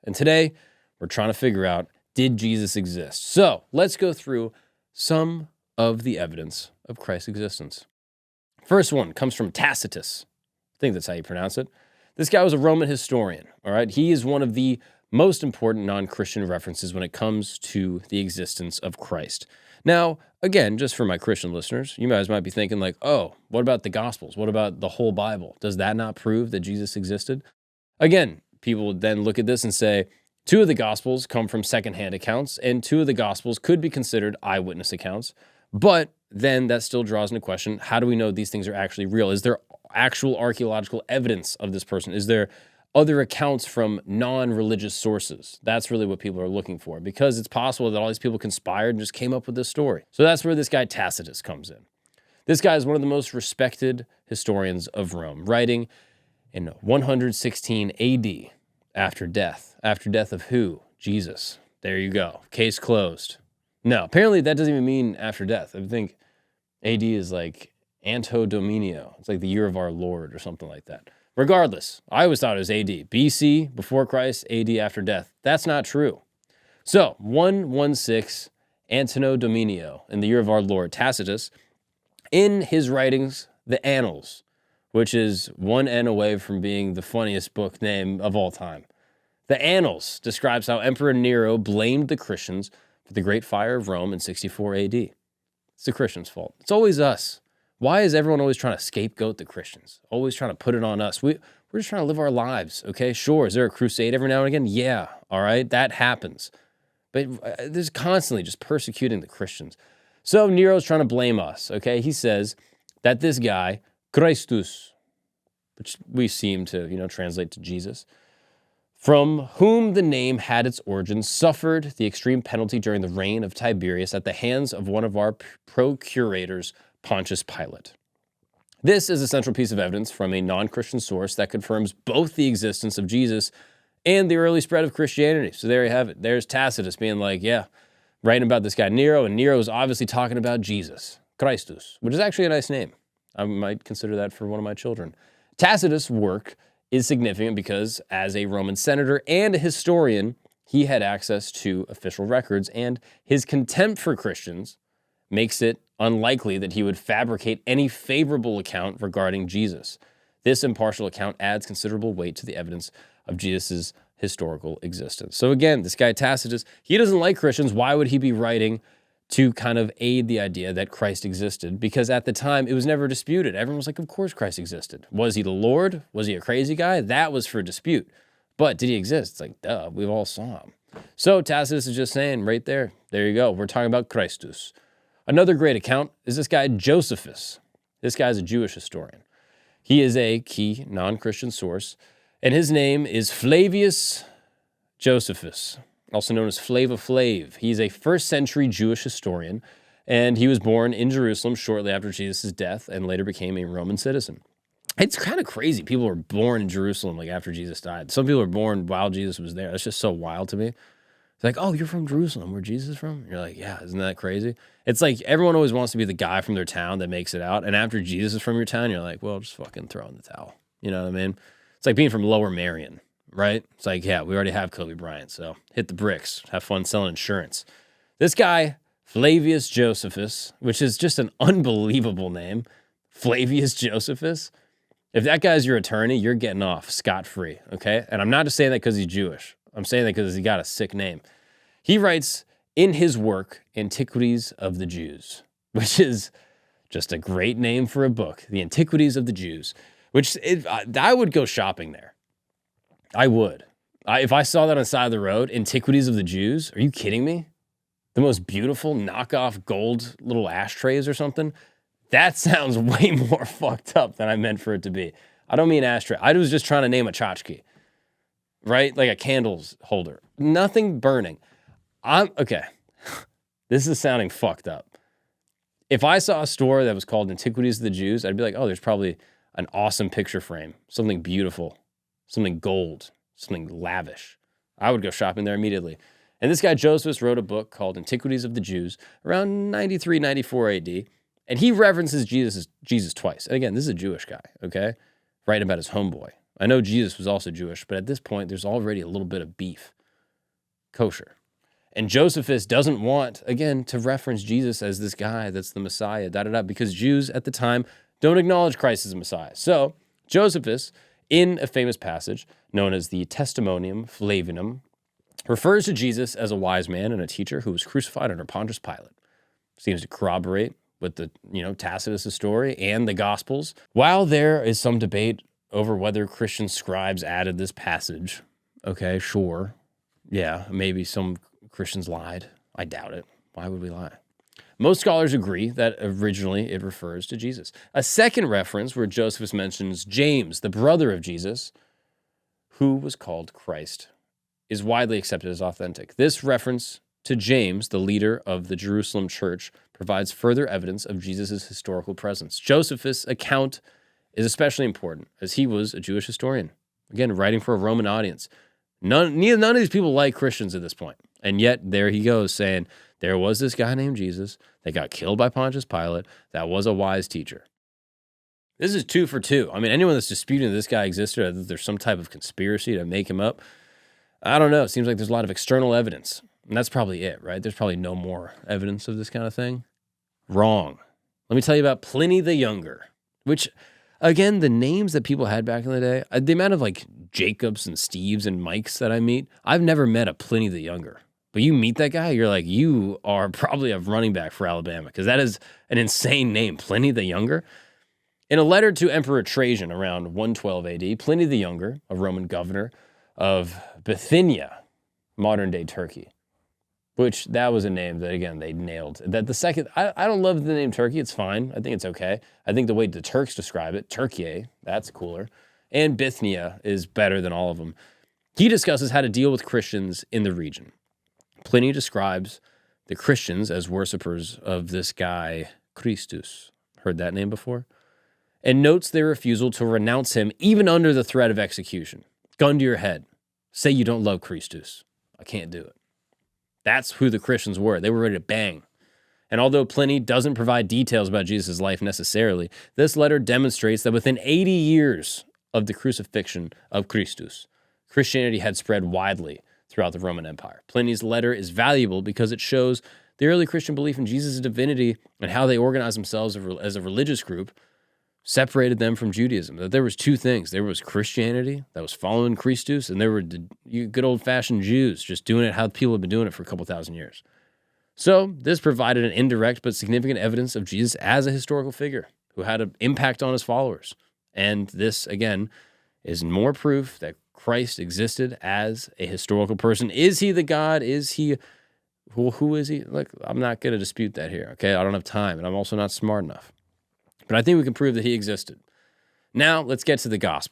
And today, we're trying to figure out, did Jesus exist? So let's go through some of the evidence of Christ's existence. First one comes from Tacitus. I think that's how you pronounce it. This guy was a Roman historian, all right? He is one of the most important non-Christian references when it comes to the existence of Christ. Now, again, just for my Christian listeners, you guys might be thinking like, oh, what about the Gospels? What about the whole Bible? Does that not prove that Jesus existed? Again, people would then look at this and say, 2 of the Gospels come from secondhand accounts, and 2 of the Gospels could be considered eyewitness accounts. But then that still draws into question, how do we know these things are actually real? Is there actual archaeological evidence of this person? Is there other accounts from non-religious sources? That's really what people are looking for, because it's possible that all these people conspired and just came up with this story. So that's where this guy Tacitus comes in. This guy is one of the most respected historians of Rome, writing in 116 AD, after death. After death of who? Jesus. There you go. Case closed. No, apparently that doesn't even mean after death. I think AD is like Anno Dominio. It's like the year of our Lord or something like that. Regardless, I always thought it was AD. BC, before Christ, AD, after death. That's not true. So, 116 Anno Dominio, in the year of our Lord, Tacitus, in his writings, the Annals, which is one N away from being the funniest book name of all time. The Annals describes how Emperor Nero blamed the Christians for the Great Fire of Rome in 64 AD. It's the Christians' fault. It's always us. Why is everyone always trying to scapegoat the Christians? Always trying to put it on us. We're just trying to live our lives, okay? Sure, is there a crusade every now and again? Yeah, all right, that happens. But there's constantly just persecuting the Christians. So Nero's trying to blame us, okay? He says that this guy, Christus, which we seem to, translate to Jesus, from whom the name had its origin, suffered the extreme penalty during the reign of Tiberius at the hands of one of our procurators, Pontius Pilate. This is a central piece of evidence from a non-Christian source that confirms both the existence of Jesus and the early spread of Christianity. So there you have it. There's Tacitus being like, yeah, writing about this guy Nero, and Nero is obviously talking about Jesus, Christus, which is actually a nice name. I might consider that for one of my children. Tacitus' work is significant because as a Roman senator and a historian, he had access to official records, and his contempt for Christians makes it unlikely that he would fabricate any favorable account regarding Jesus. This impartial account adds considerable weight to the evidence of Jesus' historical existence. So again, this guy Tacitus, he doesn't like Christians. Why would he be writing to kind of aid the idea that Christ existed? Because at the time, it was never disputed. Everyone was like, of course Christ existed. Was he the Lord? Was he a crazy guy? That was for dispute. But did he exist? It's like, duh, we all saw him. So Tacitus is just saying right there you go. We're talking about Christus. Another great account is this guy Josephus. This guy's a Jewish historian. He is a key non-Christian source, and his name is Flavius Josephus, also known as Flava Flav. He's a first-century Jewish historian, and he was born in Jerusalem shortly after Jesus' death and later became a Roman citizen. It's kind of crazy. People were born in Jerusalem like after Jesus died. Some people were born while Jesus was there. That's just so wild to me. It's like, oh, you're from Jerusalem. Where Jesus is from? And you're like, yeah, isn't that crazy? It's like everyone always wants to be the guy from their town that makes it out. And after Jesus is from your town, you're like, well, just fucking throw in the towel. You know what I mean? It's like being from Lower Merion, right? It's like, yeah, we already have Kobe Bryant, so hit the bricks. Have fun selling insurance. This guy, Flavius Josephus, which is just an unbelievable name, Flavius Josephus. If that guy's your attorney, you're getting off scot-free, okay? And I'm not just saying that because he's Jewish. I'm saying that because he got a sick name. He writes in his work, Antiquities of the Jews, which is just a great name for a book, The Antiquities of the Jews, I would go shopping there. I would. If I saw that on the side of the road, Antiquities of the Jews, are you kidding me? The most beautiful knockoff gold little ashtrays or something? That sounds way more fucked up than I meant for it to be. I don't mean ashtray. I was just trying to name a tchotchke. Right? Like a candles holder. Nothing burning. Okay. This is sounding fucked up. If I saw a store that was called Antiquities of the Jews, I'd be like, oh, there's probably an awesome picture frame, something beautiful, something gold, something lavish. I would go shopping there immediately. And this guy Josephus wrote a book called Antiquities of the Jews around 93, 94 AD. And he references Jesus twice. And again, this is a Jewish guy, okay? Writing about his homeboy. I know Jesus was also Jewish, but at this point, there's already a little bit of beef. kosher. And Josephus doesn't want, again, to reference Jesus as this guy that's the Messiah, because Jews at the time don't acknowledge Christ as a Messiah. So Josephus, in a famous passage known as the Testimonium Flavinum, refers to Jesus as a wise man and a teacher who was crucified under Pontius Pilate. Seems to corroborate with the, Tacitus' story and the Gospels. While there is some debate over whether Christian scribes added this passage, okay, sure, yeah, maybe some Christians lied. I doubt it. Why would we lie? Most scholars agree that originally it refers to Jesus. A second reference where Josephus mentions James, the brother of Jesus, who was called Christ, is widely accepted as authentic. This reference to James, the leader of the Jerusalem church, provides further evidence of Jesus' historical presence. Josephus' account is especially important as he was a Jewish historian, again, writing for a Roman audience. None of these people like Christians at this point. And yet there he goes saying there was this guy named Jesus that got killed by Pontius Pilate that was a wise teacher. This is 2 for 2. I mean, anyone that's disputing that this guy existed or that there's some type of conspiracy to make him up, I don't know. It seems like there's a lot of external evidence. And that's probably it, right? There's probably no more evidence of this kind of thing. Wrong. Let me tell you about Pliny the Younger, which, again, the names that people had back in the day, the amount of like Jacobs and Steves and Mikes that I meet, I've never met a Pliny the Younger. But you meet that guy, you're like, you are probably a running back for Alabama because that is an insane name, Pliny the Younger. In a letter to Emperor Trajan around 112 AD, Pliny the Younger, a Roman governor of Bithynia, modern-day Turkey, which that was a name that, again, they nailed. That the second, I don't love the name Turkey. It's fine. I think it's okay. I think the way the Turks describe it, Turkey, that's cooler. And Bithynia is better than all of them. He discusses how to deal with Christians in the region. Pliny describes the Christians as worshipers of this guy, Christus. Heard that name before? And notes their refusal to renounce him even under the threat of execution. Gun to your head. Say you don't love Christus. I can't do it. That's who the Christians were. They were ready to bang. And although Pliny doesn't provide details about Jesus' life necessarily, this letter demonstrates that within 80 years of the crucifixion of Christus, Christianity had spread widely throughout the Roman Empire. Pliny's letter is valuable because it shows the early Christian belief in Jesus' divinity and how they organized themselves as a religious group separated them from Judaism. That there was 2 things. There was Christianity that was following Christus, and there were good old-fashioned Jews just doing it how people have been doing it for a couple thousand years. So this provided an indirect but significant evidence of Jesus as a historical figure who had an impact on his followers. And this, again, is more proof that Christ existed as a historical person. Is he the God? Is he, who is he? Look, I'm not going to dispute that here, okay? I don't have time, and I'm also not smart enough. But I think we can prove that he existed. Now, let's get to the gospel.